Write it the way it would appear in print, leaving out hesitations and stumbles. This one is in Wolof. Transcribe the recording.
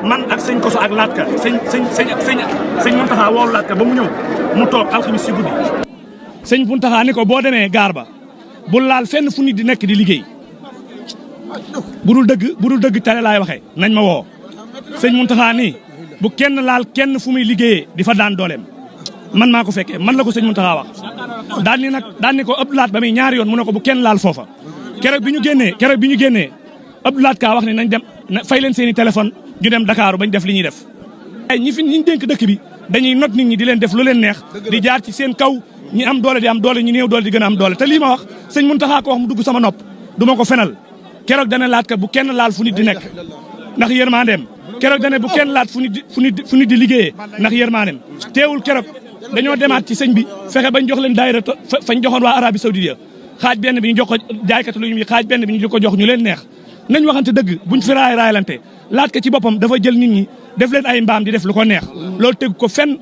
man ak sëñ Koso ak Laat Ka sëñ Muntaxa woo Laat Ka ba mu ñëw mu toog alxamis si guddi. sëñ Muntaxa ni ko boo demee gaar ba bu laal fenn fu nit di nekk di liggéey bu dul dëgg tale laay waxee nañ ma woo sëñ Muntaxa nii bu kenn laal kenn fu muy liggéeyee di fa daan dooleem man maa ko fekkee man la ko sëñ Muntaxa wax daan ni ko Abdou Lahat ba muy ñaari yoon mu ne ko bu kenn laal foofa keroog bi ñu génnee Abdou Lahat Ka wax ne nañ dem fay leen seeni téléphone ñu dem Dakar bañ def li ñuy def ay ñi dénk dëkk bi dañuy not nit ñi di leen def lu leen neex di jaar ci seen kaw ñi am doole di am doole ñi néew doole di gën a am doole te lii ma wax sëñ Muntaxa ko wax mu dugg sama nopp du ma ko fenal keroog dana Laat Ka bu kenn laal fu nit di nekk ndax yërmandeem keroog dane bu kenn laat fu nit di liggéeyee ndax yërmandeem teewul keroog dañoo demaat ci sëñ bi fexe bañ jox leen daayira fañ joxoon waa Arabie Saoudite xaaj benn bi ñu jox ko jaaykatu lu ñu xaaj benn bi ñu ko jox ñu leen neex nañ waxante dëgg buñ fi raayalante Laat Ka ci boppam dafa jël nit ñi def leen ay mbaam di def lu ko neex loolu tegu ko fenn